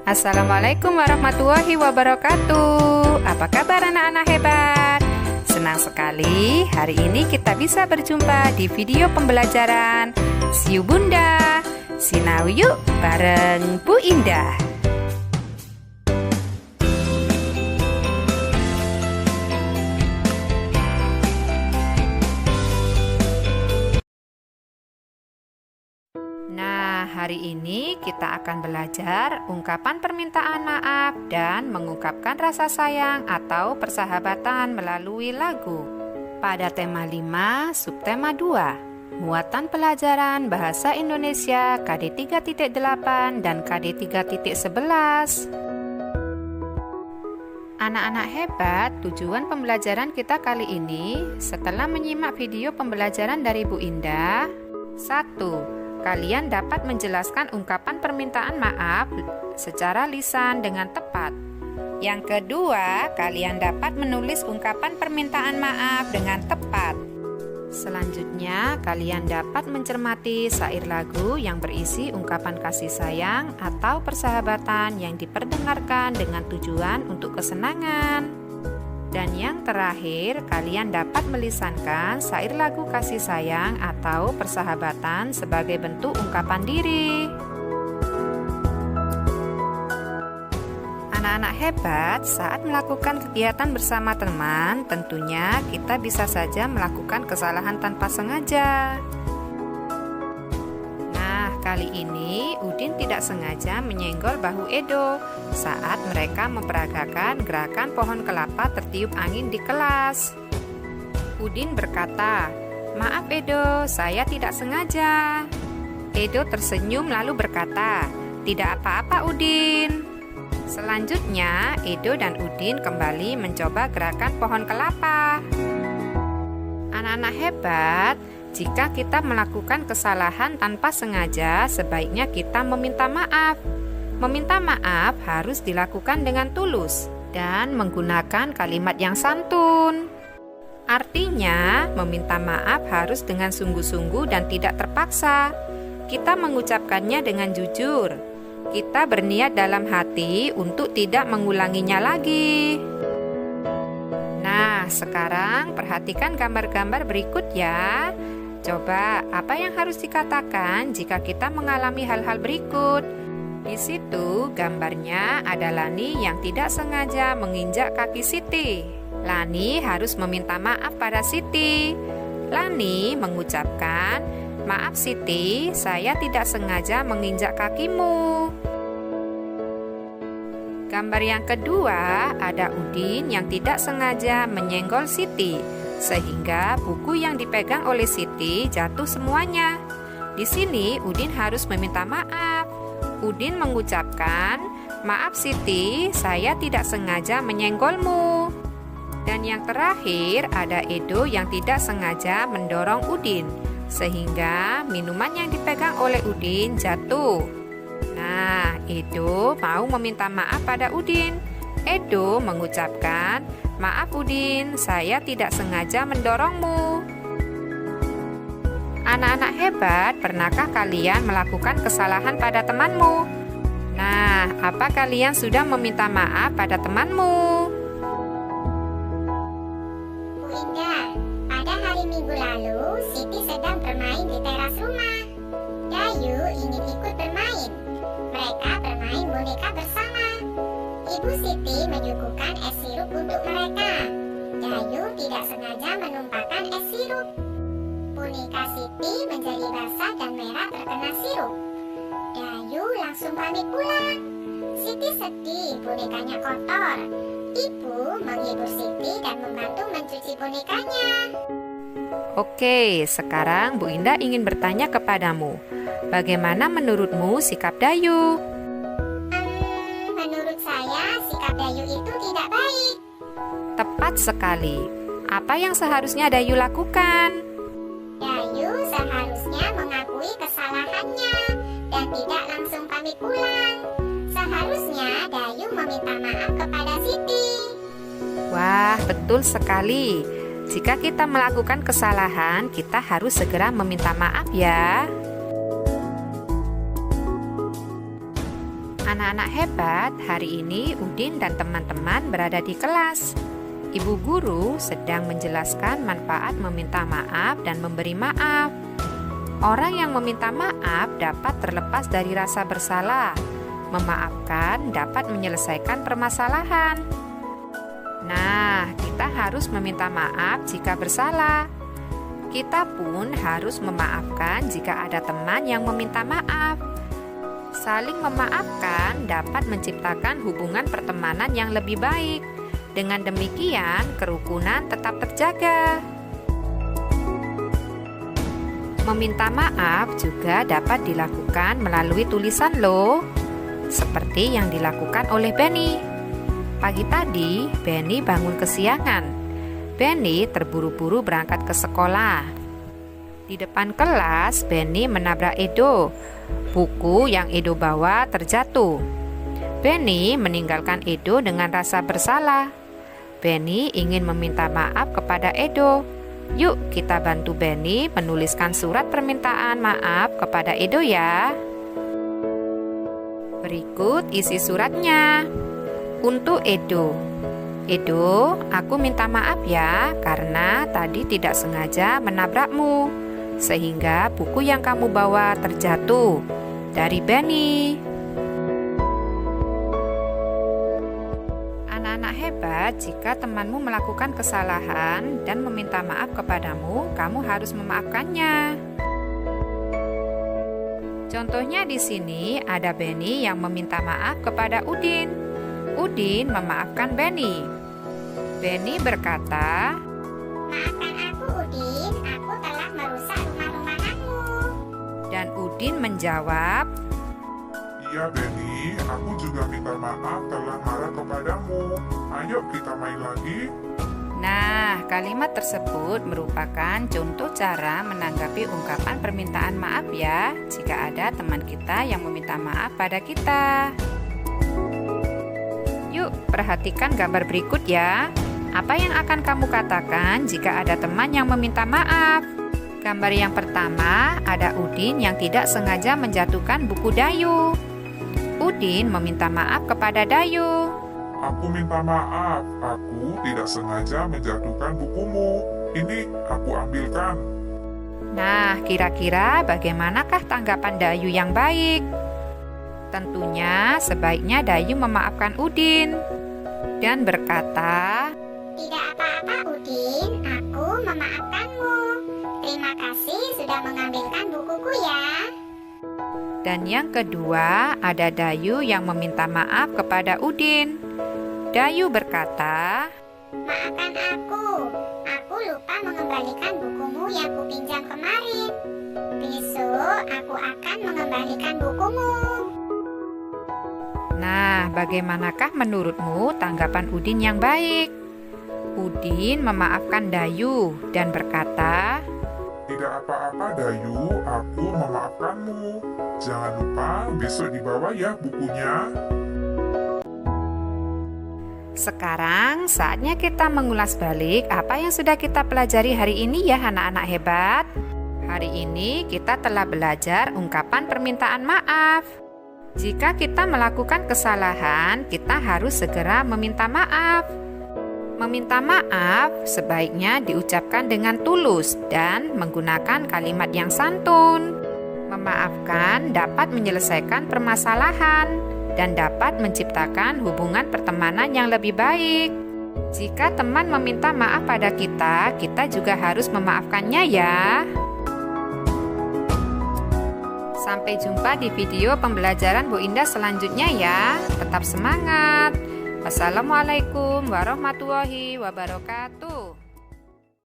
Assalamualaikum warahmatullahi wabarakatuh. Apa kabar anak-anak hebat? Senang sekali hari ini kita bisa berjumpa di video pembelajaran Siu Bunda Sinau Yuk bareng Bu Indah. Nah, hari ini kita akan belajar ungkapan permintaan maaf dan mengungkapkan rasa sayang atau persahabatan melalui lagu. Pada tema 5, subtema 2, muatan pelajaran Bahasa Indonesia KD 3.8 dan KD 3.11. Anak-anak hebat, tujuan pembelajaran kita kali ini setelah menyimak video pembelajaran dari Bu Indah. 1. Kalian dapat menjelaskan ungkapan permintaan maaf secara lisan dengan tepat. Yang kedua, kalian dapat menulis ungkapan permintaan maaf dengan tepat. Selanjutnya, kalian dapat mencermati syair lagu yang berisi ungkapan kasih sayang atau persahabatan yang diperdengarkan dengan tujuan untuk kesenangan. Dan yang terakhir, kalian dapat melisankan syair lagu kasih sayang atau persahabatan sebagai bentuk ungkapan diri. Anak-anak hebat, saat melakukan kegiatan bersama teman, tentunya kita bisa saja melakukan kesalahan tanpa sengaja. Kali ini Udin tidak sengaja menyenggol bahu Edo saat mereka memperagakan gerakan pohon kelapa tertiup angin di kelas. Udin berkata, "Maaf Edo, saya tidak sengaja." Edo tersenyum lalu berkata, "Tidak apa-apa Udin." Selanjutnya Edo dan Udin kembali mencoba gerakan pohon kelapa. Anak-anak hebat, jika kita melakukan kesalahan tanpa sengaja, sebaiknya kita meminta maaf. Meminta maaf harus dilakukan dengan tulus dan menggunakan kalimat yang santun. Artinya, meminta maaf harus dengan sungguh-sungguh dan tidak terpaksa. Kita mengucapkannya dengan jujur. Kita berniat dalam hati untuk tidak mengulanginya lagi. Nah, sekarang perhatikan gambar-gambar berikut ya. Coba, apa yang harus dikatakan jika kita mengalami hal-hal berikut? Di situ gambarnya ada Lani yang tidak sengaja menginjak kaki Siti. Lani harus meminta maaf pada Siti. Lani mengucapkan, "Maaf Siti, saya tidak sengaja menginjak kakimu." Gambar yang kedua ada Udin yang tidak sengaja menyenggol Siti, sehingga buku yang dipegang oleh Siti jatuh semuanya. Di sini Udin harus meminta maaf. Udin mengucapkan, "Maaf Siti, saya tidak sengaja menyenggolmu." Dan yang terakhir ada Edo yang tidak sengaja mendorong Udin, sehingga minuman yang dipegang oleh Udin jatuh. Nah, Edo mau meminta maaf pada Udin. Edo mengucapkan, "Maaf Udin, saya tidak sengaja mendorongmu." Anak-anak hebat, pernahkah kalian melakukan kesalahan pada temanmu? Nah, apa kalian sudah meminta maaf pada temanmu? Bu Indah, pada hari Minggu lalu, Siti sedang bermain di teras rumah. Dayu ingin ikut bermain. Mereka bermain boneka bersama. Ibu Siti menyuguhkan es sirup untuk mereka. Dayu tidak sengaja menumpahkan es sirup. Boneka Siti menjadi basah dan merah terkena sirup. Dayu langsung pamit pulang. Siti sedih bonekanya kotor. Ibu menghibur Siti dan membantu mencuci bonekanya. Oke, sekarang Bu Indah ingin bertanya kepadamu. Bagaimana menurutmu sikap Dayu? Menurut saya, sikap Dayu itu tidak baik. Tepat sekali. Apa yang seharusnya Dayu lakukan? Dayu seharusnya mengakui kesalahannya dan tidak langsung pamit pulang. Seharusnya Dayu meminta maaf kepada Siti. Wah, betul sekali. Jika kita melakukan kesalahan, kita harus segera meminta maaf ya. Anak-anak hebat, hari ini Udin dan teman-teman berada di kelas. Ibu guru sedang menjelaskan manfaat meminta maaf dan memberi maaf. Orang yang meminta maaf dapat terlepas dari rasa bersalah. Memaafkan dapat menyelesaikan permasalahan. Nah, kita harus meminta maaf jika bersalah. Kita pun harus memaafkan jika ada teman yang meminta maaf. Saling memaafkan dapat menciptakan hubungan pertemanan yang lebih baik. Dengan demikian, kerukunan tetap terjaga. Meminta maaf juga dapat dilakukan melalui tulisan loh, seperti yang dilakukan oleh Benny. Pagi tadi, Benny bangun kesiangan. Benny terburu-buru berangkat ke sekolah. Di depan kelas, Benny menabrak Edo. Buku yang Edo bawa terjatuh. Benny meninggalkan Edo dengan rasa bersalah. Benny ingin meminta maaf kepada Edo. Yuk kita bantu Benny menuliskan surat permintaan maaf kepada Edo ya. Berikut isi suratnya. Untuk Edo. Edo, aku minta maaf ya karena tadi tidak sengaja menabrakmu, sehingga buku yang kamu bawa terjatuh. Dari Benny. Anak-anak hebat, jika temanmu melakukan kesalahan dan meminta maaf kepadamu, kamu harus memaafkannya. Contohnya di sini ada Benny yang meminta maaf kepada Udin. Udin memaafkan Benny. Benny berkata, "Maafkan aku, Udin. Aku telah merusak rumah-rumahanmu." Dan Udin menjawab, "Iya Benny, aku juga minta maaf telah marah kepadamu. Ayo kita main lagi." Nah, kalimat tersebut merupakan contoh cara menanggapi ungkapan permintaan maaf ya, jika ada teman kita yang meminta maaf pada kita. Yuk, perhatikan gambar berikut ya. Apa yang akan kamu katakan jika ada teman yang meminta maaf? Gambar yang pertama, ada Udin yang tidak sengaja menjatuhkan buku Dayu. Udin meminta maaf kepada Dayu. "Aku minta maaf, aku tidak sengaja menjatuhkan bukumu. Ini aku ambilkan." Nah, kira-kira bagaimanakah tanggapan Dayu yang baik? Tentunya sebaiknya Dayu memaafkan Udin dan berkata, "Tidak apa-apa, Udin. Aku memaafkanmu. Terima kasih sudah mengambilkan bukuku ya." Dan yang kedua, ada Dayu yang meminta maaf kepada Udin. Dayu berkata, "Maafkan aku. Aku lupa mengembalikan bukumu yang kupinjam kemarin. Besok aku akan mengembalikan bukumu." Nah, bagaimanakah menurutmu tanggapan Udin yang baik? Udin memaafkan Dayu dan berkata, "Tidak apa-apa Dayu, aku memaafkanmu. Jangan lupa besok dibawa ya bukunya." Sekarang saatnya kita mengulas balik apa yang sudah kita pelajari hari ini ya anak-anak hebat. Hari ini kita telah belajar ungkapan permintaan maaf. Jika kita melakukan kesalahan, kita harus segera meminta maaf. Meminta maaf sebaiknya diucapkan dengan tulus dan menggunakan kalimat yang santun. Memaafkan dapat menyelesaikan permasalahan dan dapat menciptakan hubungan pertemanan yang lebih baik. Jika teman meminta maaf pada kita, kita juga harus memaafkannya ya. Sampai jumpa di video pembelajaran Bu Indah selanjutnya ya. Tetap semangat. Wassalamualaikum warahmatullahi wabarakatuh.